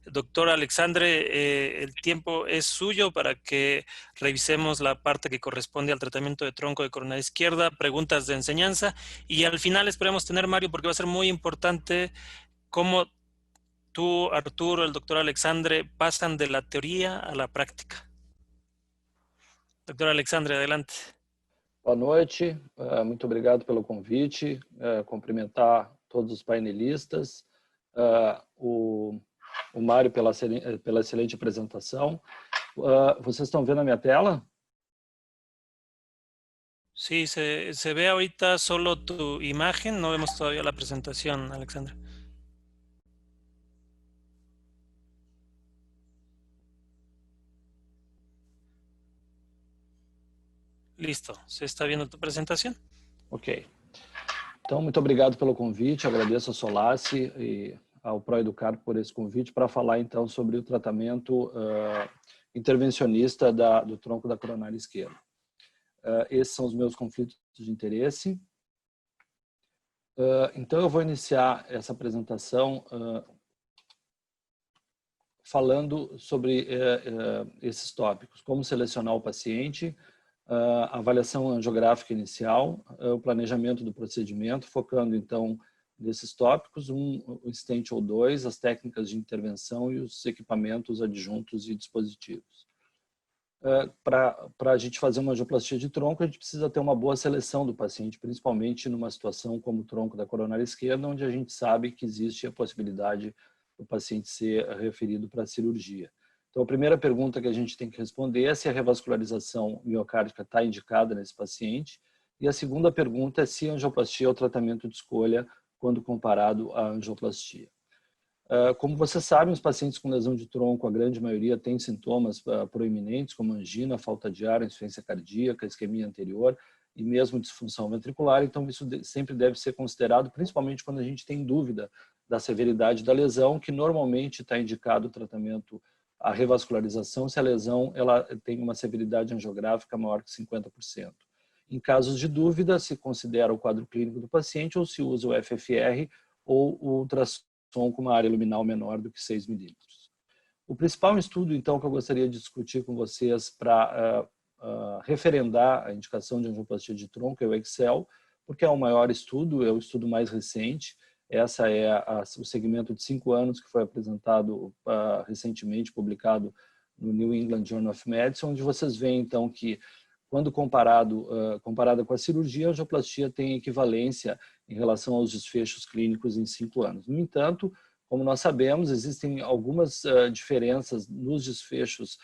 Doctor Alexandre, el tiempo es suyo para que revisemos la parte que corresponde al tratamiento de tronco de coronaria izquierda, preguntas de enseñanza, y al final esperemos tener, Mario, porque va a ser muy importante cómo tú, Arturo, el doctor Alexandre, pasan de la teoría a la práctica. Doctor Alexandre, adelante. Boa noite, muito obrigado pelo convite, cumprimentar todos os painelistas, o Mário pela excelente apresentação. Vocês estão vendo a minha tela? Sí, se ve ahorita solo tu imagen, no vemos todavía la presentación, Alexandre. Listo, se está viendo tu apresentação? Ok. Então, muito obrigado pelo convite, agradeço a Solace e ao ProEducar por esse convite para falar, então, sobre o tratamento intervencionista do tronco da coronária esquerda. Esses são os meus conflitos de interesse. Então, eu vou iniciar essa apresentação falando sobre esses tópicos, como selecionar o paciente, a avaliação angiográfica inicial, o planejamento do procedimento, focando então nesses tópicos, um stent ou dois, as técnicas de intervenção e os equipamentos adjuntos e dispositivos. Para a gente fazer uma angioplastia de tronco, a gente precisa ter uma boa seleção do paciente, principalmente numa situação como o tronco da coronária esquerda, onde a gente sabe que existe a possibilidade do paciente ser referido para a cirurgia. Então, a primeira pergunta que a gente tem que responder é se a revascularização miocárdica está indicada nesse paciente. E a segunda pergunta é se a angioplastia é o tratamento de escolha quando comparado à angioplastia. Como vocês sabem, os pacientes com lesão de tronco, a grande maioria tem sintomas proeminentes, como angina, falta de ar, insuficiência cardíaca, isquemia anterior e mesmo disfunção ventricular. Então, isso sempre deve ser considerado, principalmente quando a gente tem dúvida da severidade da lesão, que normalmente está indicado o tratamento, a revascularização, se a lesão ela tem uma severidade angiográfica maior que 50%. Em casos de dúvida, se considera o quadro clínico do paciente ou se usa o FFR ou o ultrassom com uma área luminal menor do que 6 milímetros. O principal estudo, então, que eu gostaria de discutir com vocês para referendar a indicação de angioplastia de tronco é o Excel, porque é o maior estudo, é o estudo mais recente. Essa é o segmento de 5 anos que foi apresentado recentemente, publicado no New England Journal of Medicine, onde vocês veem, então, que quando comparada com a cirurgia, a angioplastia tem equivalência em relação aos desfechos clínicos em 5 anos. No entanto, como nós sabemos, existem algumas diferenças nos desfechos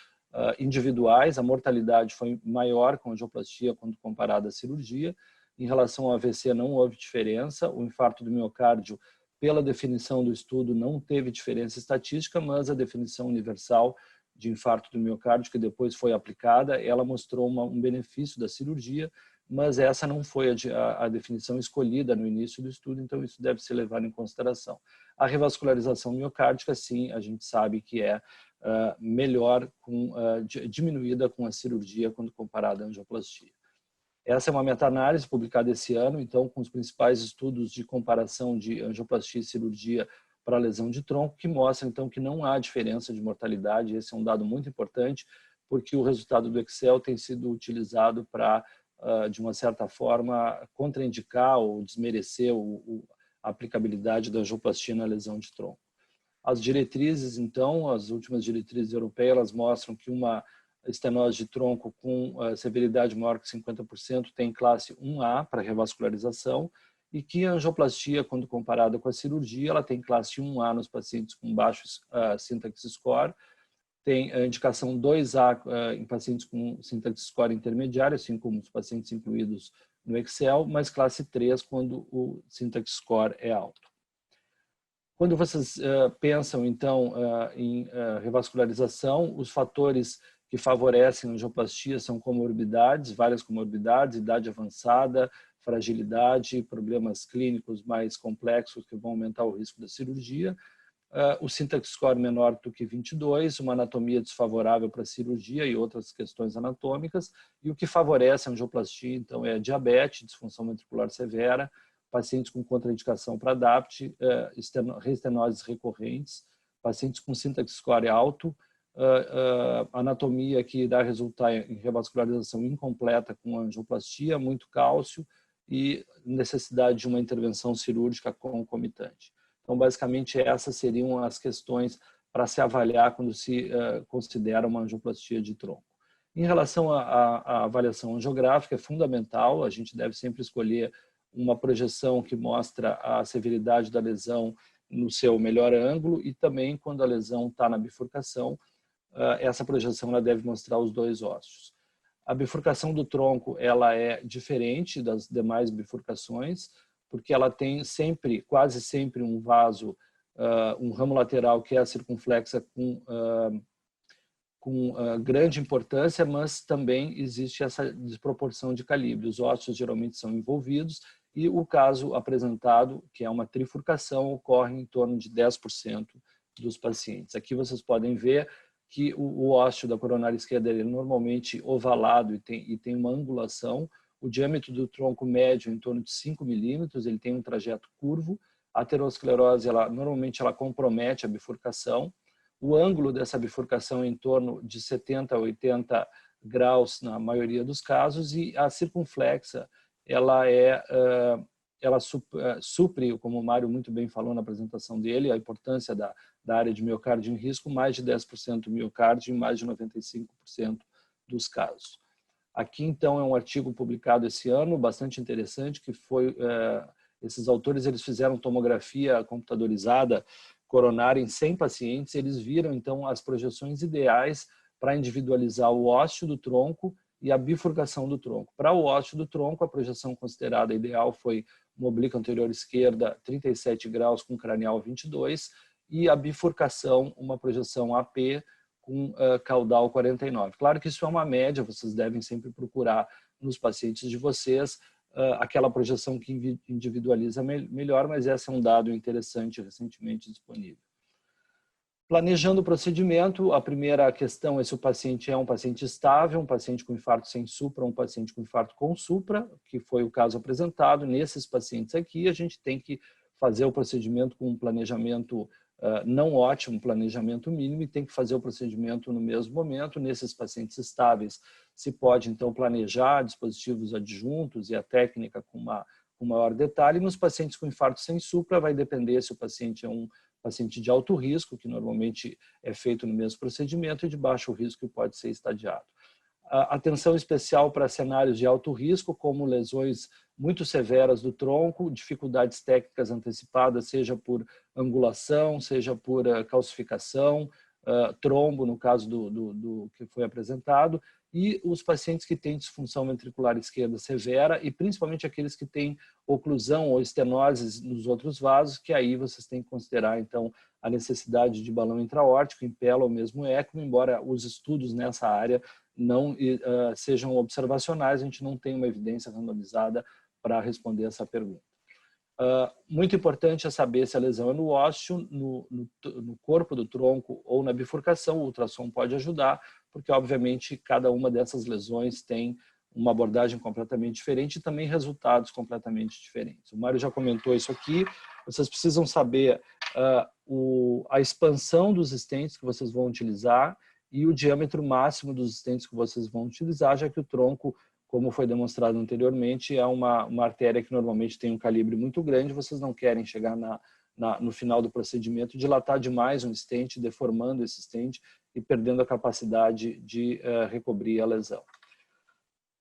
individuais. A mortalidade foi maior com a angioplastia quando comparada à cirurgia. Em relação ao AVC, não houve diferença. O infarto do miocárdio, pela definição do estudo, não teve diferença estatística, mas a definição universal de infarto do miocárdio, que depois foi aplicada, ela mostrou um benefício da cirurgia, mas essa não foi a definição escolhida no início do estudo, então isso deve ser levado em consideração. A revascularização miocárdica, sim, a gente sabe que é melhor, diminuída com a cirurgia quando comparada à angioplastia. Essa é uma meta-análise publicada esse ano, então, com os principais estudos de comparação de angioplastia e cirurgia para lesão de tronco, que mostra, então, que não há diferença de mortalidade. Esse é um dado muito importante, porque o resultado do Excel tem sido utilizado para, de uma certa forma, contraindicar ou desmerecer a aplicabilidade da angioplastia na lesão de tronco. As diretrizes, então, as últimas diretrizes europeias, elas mostram que uma estenose de tronco com severidade maior que 50% tem classe 1A para revascularização e que a angioplastia, quando comparada com a cirurgia, ela tem classe 1A nos pacientes com baixo syntax score, tem a indicação 2A em pacientes com syntax score intermediário, assim como os pacientes incluídos no Excel, mas classe 3 quando o syntax score é alto. Quando vocês pensam, então, em revascularização, os fatores que favorecem a angioplastia são comorbidades, várias comorbidades, idade avançada, fragilidade, problemas clínicos mais complexos que vão aumentar o risco da cirurgia, o syntax score menor do que 22, uma anatomia desfavorável para a cirurgia e outras questões anatômicas, e o que favorece a angioplastia, então, é diabetes, disfunção ventricular severa, pacientes com contraindicação para DAPT, reestenoses recorrentes, pacientes com síntese score alto, anatomia que irá resultar em revascularização incompleta com angioplastia, muito cálcio e necessidade de uma intervenção cirúrgica concomitante. Então, basicamente, essas seriam as questões para se avaliar quando se considera uma angioplastia de tronco. Em relação à avaliação angiográfica, é fundamental, a gente deve sempre escolher uma projeção que mostra a severidade da lesão no seu melhor ângulo e também quando a lesão está na bifurcação, essa projeção ela deve mostrar os dois ossos. A bifurcação do tronco ela é diferente das demais bifurcações, porque ela tem sempre, quase sempre um vaso, um ramo lateral que é a circunflexa com grande importância, mas também existe essa desproporção de calibre. Os ossos geralmente são envolvidos e o caso apresentado, que é uma trifurcação, ocorre em torno de 10% dos pacientes. Aqui vocês podem ver que o ósseo da coronária esquerda ele é normalmente ovalado e tem uma angulação. O diâmetro do tronco médio é em torno de 5 milímetros, ele tem um trajeto curvo. A aterosclerose, normalmente ela compromete a bifurcação. O ângulo dessa bifurcação é em torno de 70 a 80 graus na maioria dos casos e a circunflexa, ela supre, como o Mário muito bem falou na apresentação dele, a importância da área de miocárdio em risco, mais de 10% do miocárdio em mais de 95% dos casos. Aqui, então, é um artigo publicado esse ano, bastante interessante, que foi, esses autores eles fizeram tomografia computadorizada coronária em 100 pacientes, eles viram, então, as projeções ideais para individualizar o ósseo do tronco e a bifurcação do tronco. Para o ósseo do tronco, a projeção considerada ideal foi uma oblíqua anterior esquerda 37 graus com cranial 22 e a bifurcação, uma projeção AP com caudal 49. Claro que isso é uma média, vocês devem sempre procurar nos pacientes de vocês aquela projeção que individualiza melhor, mas esse é um dado interessante recentemente disponível. Planejando o procedimento, a primeira questão é se o paciente é um paciente estável, um paciente com infarto sem supra, um paciente com infarto com supra, que foi o caso apresentado. Nesses pacientes aqui, a gente tem que fazer o procedimento com um planejamento não ótimo, planejamento mínimo, e tem que fazer o procedimento no mesmo momento. Nesses pacientes estáveis, se pode, então, planejar dispositivos adjuntos e a técnica com maior detalhe. Nos pacientes com infarto sem supra, vai depender se o paciente é um paciente de alto risco, que normalmente é feito no mesmo procedimento, e de baixo risco, que pode ser estadiado. Atenção especial para cenários de alto risco, como lesões muito severas do tronco, dificuldades técnicas antecipadas, seja por angulação, seja por calcificação, trombo, no caso do que foi apresentado, e os pacientes que têm disfunção ventricular esquerda severa e principalmente aqueles que têm oclusão ou estenoses nos outros vasos, que aí vocês têm que considerar, então, a necessidade de balão intraórtico, impela ou mesmo ECMO, embora os estudos nessa área não sejam observacionais, a gente não tem uma evidência randomizada para responder essa pergunta. Muito importante é saber se a lesão é no ósseo, no corpo do tronco ou na bifurcação. O ultrassom pode ajudar, porque obviamente cada uma dessas lesões tem uma abordagem completamente diferente e também resultados completamente diferentes. O Mário já comentou isso aqui. Vocês precisam saber a expansão dos stents que vocês vão utilizar e o diâmetro máximo dos stents que vocês vão utilizar, já que o tronco, como foi demonstrado anteriormente, é uma artéria que normalmente tem um calibre muito grande. Vocês não querem chegar no final do procedimento, dilatar demais um stent, deformando esse stent e perdendo a capacidade de recobrir a lesão.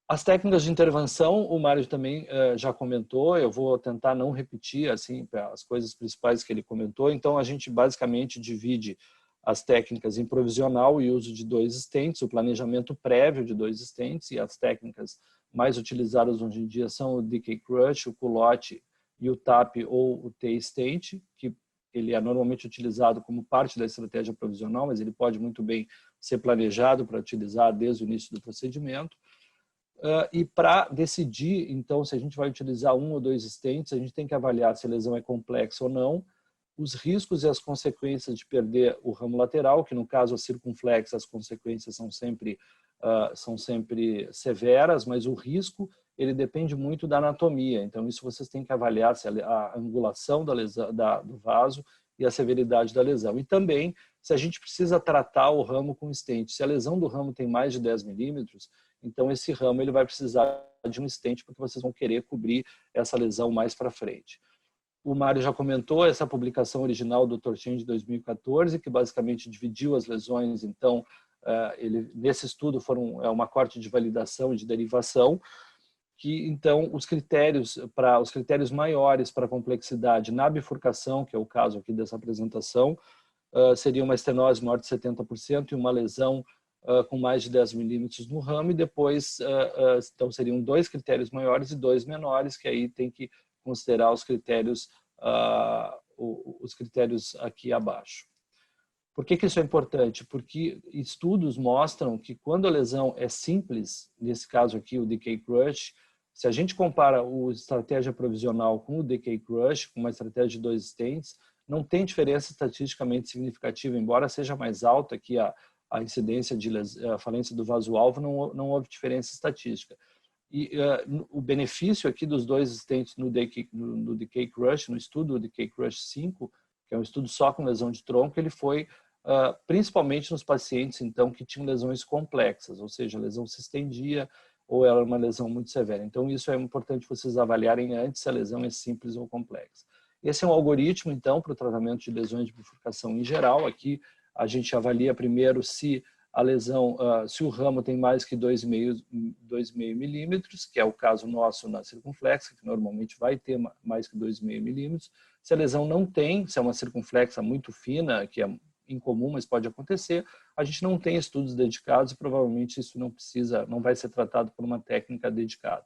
As técnicas de intervenção, o Mário também já comentou, eu vou tentar não repetir assim, as coisas principais que ele comentou. Então, a gente basicamente divide as técnicas em provisional e uso de 2 stents, o planejamento prévio de 2 stents, e as técnicas mais utilizadas hoje em dia são o DK Crush, o culotte e o TAP ou o T-stent, que ele é normalmente utilizado como parte da estratégia provisional, mas ele pode muito bem ser planejado para utilizar desde o início do procedimento. E para decidir, então, se a gente vai utilizar 1 ou 2 stents, a gente tem que avaliar se a lesão é complexa ou não, os riscos e as consequências de perder o ramo lateral, que no caso a circunflexa, as consequências são sempre severas, mas o risco ele depende muito da anatomia. Então isso vocês têm que avaliar se a angulação da lesão, do vaso e a severidade da lesão. E também, se a gente precisa tratar o ramo com stent. Se a lesão do ramo tem mais de 10 milímetros, então esse ramo ele vai precisar de um stent, porque vocês vão querer cobrir essa lesão mais para frente. O Mário já comentou essa publicação original do Torchin de 2014, que basicamente dividiu as lesões. Então, nesse estudo é uma corte de validação e de derivação, que então os critérios maiores para complexidade na bifurcação, que é o caso aqui dessa apresentação, seria uma estenose maior de 70% e uma lesão com mais de 10 milímetros no ramo, e depois então seriam 2 critérios maiores e 2 menores, que aí tem que considerar os critérios aqui abaixo. Por que isso é importante? Porque estudos mostram que quando a lesão é simples, nesse caso aqui o decay crush, se a gente compara a estratégia provisional com o decay crush, com uma estratégia de 2 stents, não tem diferença estatisticamente significativa, embora seja mais alta que a incidência de a falência do vaso-alvo, não houve diferença estatística. E o benefício aqui dos 2 stents no decay crush, no estudo do decay crush 5, que é um estudo só com lesão de tronco, ele foi principalmente nos pacientes então que tinham lesões complexas, ou seja, a lesão se estendia ou era uma lesão muito severa. Então isso é importante vocês avaliarem antes se a lesão é simples ou complexa. Esse é um algoritmo então para o tratamento de lesões de bifurcação em geral. Aqui a gente avalia primeiro se a lesão, se o ramo tem mais que 2,5 milímetros, que é o caso nosso na circunflexa, que normalmente vai ter mais que 2,5 milímetros. Se a lesão não tem, se é uma circunflexa muito fina, que é incomum, mas pode acontecer, a gente não tem estudos dedicados e provavelmente isso não vai ser tratado por uma técnica dedicada.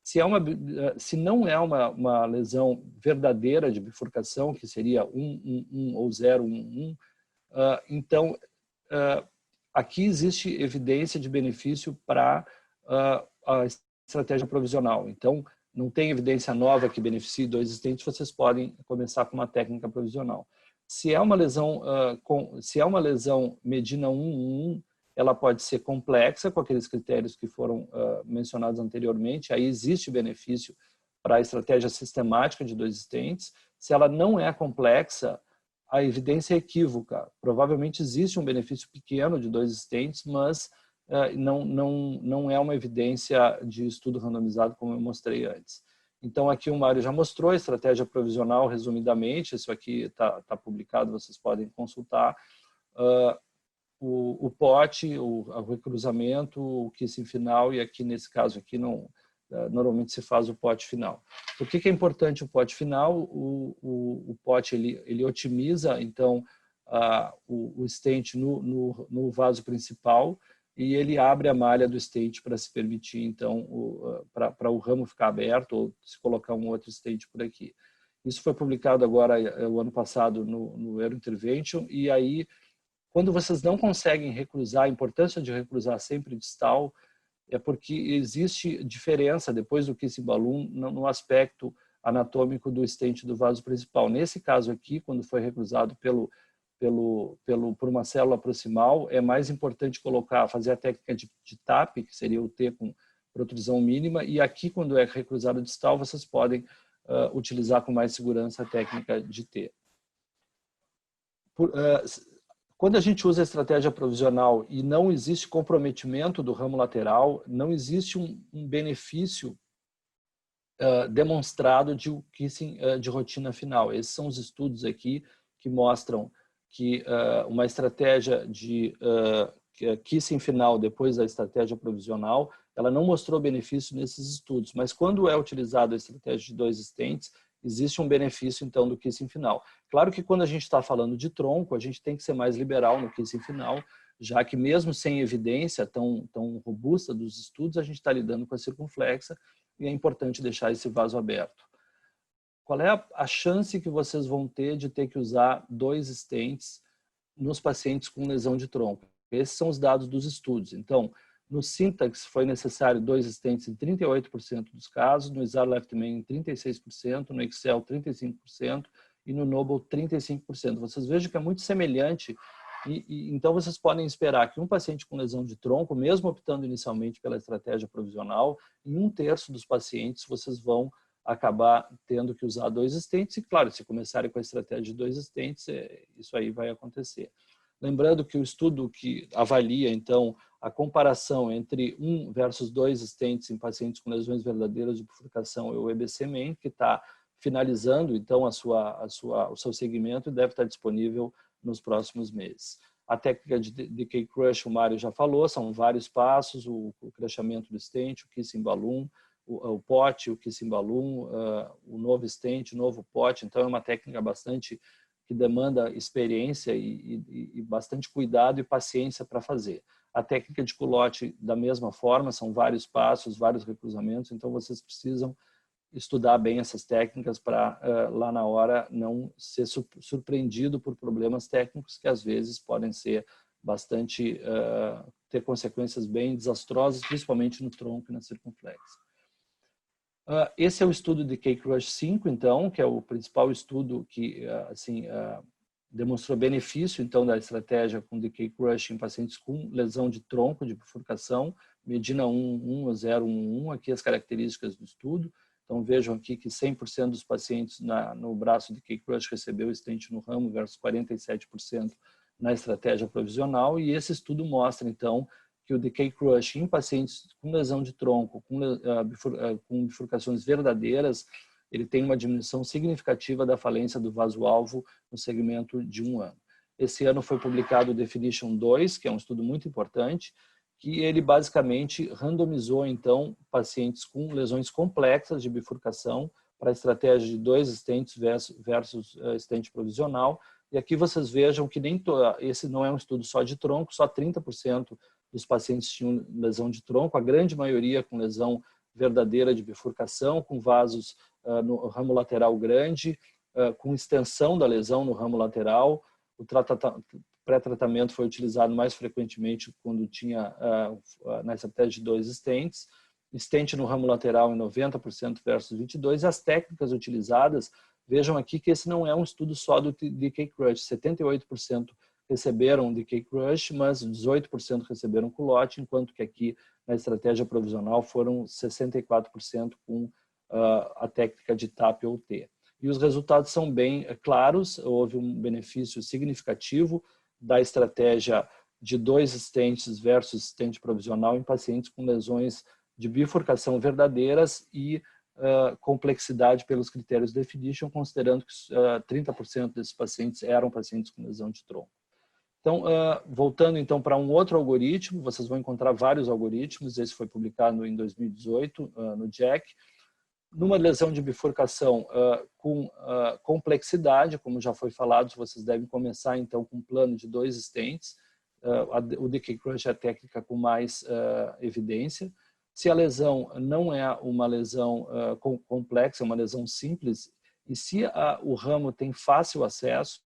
Se não é uma lesão verdadeira de bifurcação, que seria 1 ou 0,1, então aqui existe evidência de benefício para a estratégia provisional. Então, não tem evidência nova que beneficie 2 stents, vocês podem começar com uma técnica provisional. Se é uma lesão Medina 1-1, ela pode ser complexa, com aqueles critérios que foram mencionados anteriormente, aí existe benefício para a estratégia sistemática de 2 stents. Se ela não é complexa, a evidência é equívoca. Provavelmente existe um benefício pequeno de 2 stents, mas não é uma evidência de estudo randomizado, como eu mostrei antes. Então, aqui o Mário já mostrou a estratégia provisional, resumidamente. Isso aqui está publicado, vocês podem consultar. O POT, o recruzamento, o kissing final, e aqui, nesse caso aqui, normalmente se faz o POT final. Por que é importante o POT final? O POT ele otimiza, então, o stent no vaso principal, e ele abre a malha do stent para se permitir, então, para o ramo ficar aberto ou se colocar um outro stent por aqui. Isso foi publicado agora, o ano passado, no Eurointervention, e aí, quando vocês não conseguem recruzar, a importância de recruzar sempre distal é porque existe diferença, depois do kissing balloon, no aspecto anatômico do stent do vaso principal. Nesse caso aqui, quando foi recruzado por uma célula proximal, é mais importante fazer a técnica de TAP, que seria o T com protrusão mínima, e aqui, quando é recruzado distal, vocês podem utilizar com mais segurança a técnica de T. Quando a gente usa a estratégia provisional e não existe comprometimento do ramo lateral, não existe um benefício demonstrado de kissing de rotina final. Esses são os estudos aqui que mostram que uma estratégia de kissing final depois da estratégia provisional, ela não mostrou benefício nesses estudos, mas quando é utilizada a estratégia de 2 stents, existe um benefício então do kissing final. Claro que quando a gente está falando de tronco, a gente tem que ser mais liberal no kissing final, já que mesmo sem evidência tão robusta dos estudos, a gente está lidando com a circunflexa e é importante deixar esse vaso aberto. Qual é a chance que vocês vão ter de ter que usar 2 stents nos pacientes com lesão de tronco? Esses são os dados dos estudos. Então, no Syntax foi necessário 2 stents em 38% dos casos, no Izar Leftman em 36%, no Excel 35% e no Noble 35%. Vocês vejam que é muito semelhante então vocês podem esperar que um paciente com lesão de tronco, mesmo optando inicialmente pela estratégia provisional, em 1/3 dos pacientes vocês vão acabar tendo que usar 2 stents. E, claro, se começarem com a estratégia de 2 stents, isso aí vai acontecer. Lembrando que o estudo que avalia, então, a comparação entre 1 versus 2 stents em pacientes com lesões verdadeiras de bifurcação é o EBC-MEN, que está finalizando, então, o seu segmento e deve estar disponível nos próximos meses. A técnica de decay crush, o Mário já falou, são vários passos, o crushhamento do stent, o kissing balloon, o pote, o kissing balloon, o novo stent, o novo pote. Então, é uma técnica bastante que demanda experiência e bastante cuidado e paciência para fazer. A técnica de culote, da mesma forma, são vários passos, vários recruzamentos, então vocês precisam estudar bem essas técnicas para lá na hora não ser surpreendido por problemas técnicos que às vezes podem ser bastante, ter consequências bem desastrosas, principalmente no tronco e na circunflexa. Esse é o estudo de Decay Crush 5, então, que é o principal estudo que demonstrou benefício então da estratégia com Decay Crush em pacientes com lesão de tronco de bifurcação, Medina 1, 0, 1, aqui as características do estudo. Então vejam aqui que 100% dos pacientes no braço de Decay Crush recebeu stent no ramo versus 47% na estratégia provisional, e esse estudo mostra então que o Decay Crush em pacientes com lesão de tronco, com bifurcações verdadeiras, ele tem uma diminuição significativa da falência do vaso-alvo no segmento de 1 ano. Esse ano foi publicado o Definition 2, que é um estudo muito importante, que ele basicamente randomizou, então, pacientes com lesões complexas de bifurcação para a estratégia de 2 stents versus stent provisional. E aqui vocês vejam que esse não é um estudo só de tronco, só 30% dos pacientes tinham lesão de tronco, a grande maioria com lesão verdadeira de bifurcação, com vasos no ramo lateral grande, com extensão da lesão no ramo lateral. O pré-tratamento foi utilizado mais frequentemente quando tinha na estratégia de 2 stents. Stent no ramo lateral em 90% versus 22%. E as técnicas utilizadas, vejam aqui que esse não é um estudo só do Decay Crush. 78% receberam Decay Crush, mas 18% receberam culote, enquanto que aqui na estratégia provisional foram 64% com a técnica de TAP ou T. E os resultados são bem claros, houve um benefício significativo da estratégia de 2 stents versus stent provisional em pacientes com lesões de bifurcação verdadeiras e complexidade pelos critérios de Definition, considerando que 30% desses pacientes eram pacientes com lesão de tronco. Então, voltando então para um outro algoritmo, vocês vão encontrar vários algoritmos, esse foi publicado em 2018 no JACC. Numa lesão de bifurcação com complexidade, como já foi falado, vocês devem começar então com um plano de 2 stents. O Decay Crush é a técnica com mais evidência. Se a lesão não é uma lesão complexa, é uma lesão simples, e se o ramo tem fácil acesso,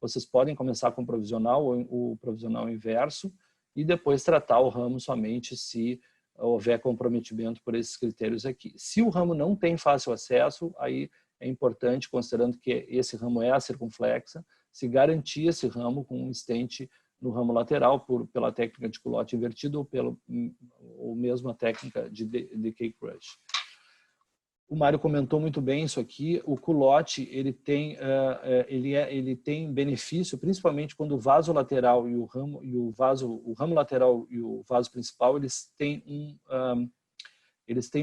vocês podem começar com o provisional ou o provisional inverso e depois tratar o ramo somente se houver comprometimento por esses critérios aqui. Se o ramo não tem fácil acesso, aí é importante, considerando que esse ramo é a circunflexa, se garantir esse ramo com um stent no ramo lateral pela técnica de culote invertido ou mesmo a técnica de Decay Crush. O Mário comentou muito bem isso aqui. O culote ele tem benefício, principalmente quando o vaso lateral e o ramo lateral e o vaso principal eles têm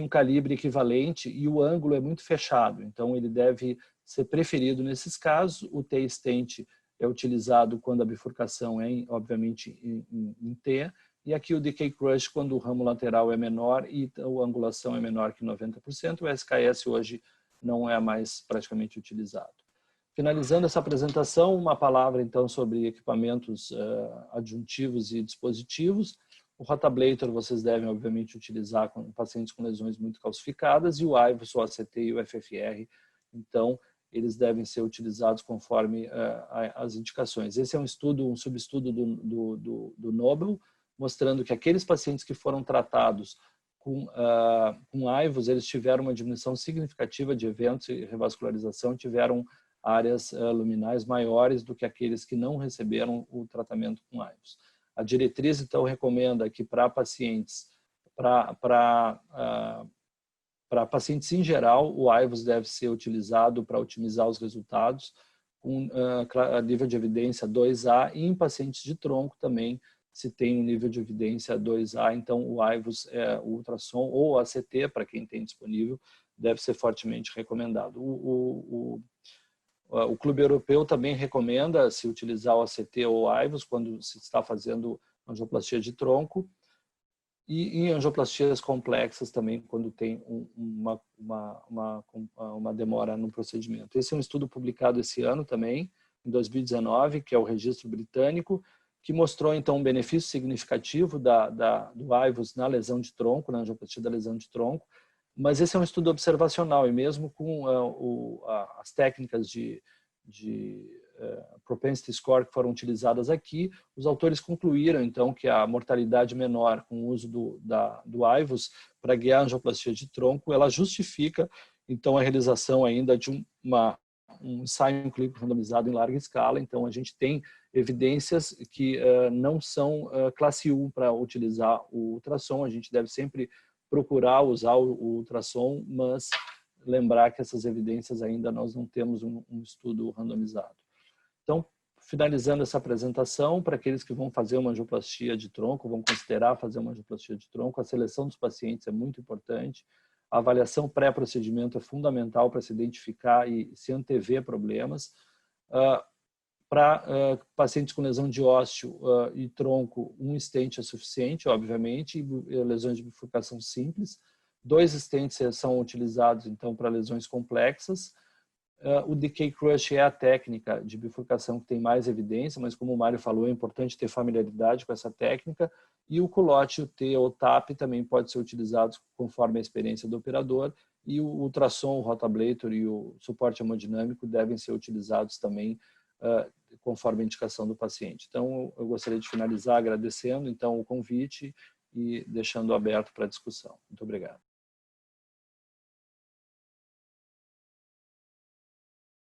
um calibre equivalente e o ângulo é muito fechado. Então ele deve ser preferido nesses casos. O T-stent é utilizado quando a bifurcação é, obviamente, em T. E aqui o Decay Crush quando o ramo lateral é menor e a angulação é menor que 90%. O SKS hoje não é mais praticamente utilizado. Finalizando essa apresentação, uma palavra então sobre equipamentos adjuntivos e dispositivos. O rotablator vocês devem, obviamente, utilizar com pacientes com lesões muito calcificadas e o IVUS, o ACT e o FFR, então, eles devem ser utilizados conforme as indicações. Esse é um subestudo do Nobel, mostrando que aqueles pacientes que foram tratados com IVUS, eles tiveram uma diminuição significativa de eventos e revascularização, tiveram áreas luminais maiores do que aqueles que não receberam o tratamento com IVUS. A diretriz, então, recomenda que para pacientes, para para pacientes em geral, o AIVUS deve ser utilizado para otimizar os resultados com nível de evidência 2A, e em pacientes de tronco também se tem um nível de evidência 2A, então o AIVUS, o ultrassom ou o ACT, para quem tem disponível, deve ser fortemente recomendado. O Clube Europeu também recomenda se utilizar o ACT ou o AIVUS quando se está fazendo angioplastia de tronco, e em angioplastias complexas também, quando tem uma demora no procedimento. Esse é um estudo publicado esse ano também, em 2019, que é o registro britânico, que mostrou então um benefício significativo do AIVUS na lesão de tronco, na angioplastia da lesão de tronco, mas esse é um estudo observacional, e mesmo com as técnicas de propensity score que foram utilizadas aqui, os autores concluíram então que a mortalidade menor com o uso do AIVUS para guiar a angioplastia de tronco, ela justifica então a realização ainda de um ensaio clínico randomizado em larga escala. Então a gente tem evidências que não são classe 1 para utilizar o ultrassom. A gente deve sempre procurar usar o ultrassom, mas lembrar que essas evidências ainda nós não temos um estudo randomizado. Então, finalizando essa apresentação, para aqueles que vão fazer uma angioplastia de tronco, vão considerar fazer uma angioplastia de tronco, a seleção dos pacientes é muito importante, a avaliação pré-procedimento é fundamental para se identificar e se antever problemas. Para pacientes com lesão de ósseo e tronco, um stent é suficiente, obviamente, e lesões de bifurcação simples. 2 stents são utilizados, então, para lesões complexas. O decay crush é a técnica de bifurcação que tem mais evidência, mas como o Mário falou, é importante ter familiaridade com essa técnica. E o culote, o T ou o TAP também pode ser utilizado conforme a experiência do operador. E o ultrassom, o rotablator e o suporte hemodinâmico devem ser utilizados também conforme a indicação do paciente. Então, eu gostaria de finalizar agradecendo então o convite e deixando aberto para a discussão. Muito obrigado.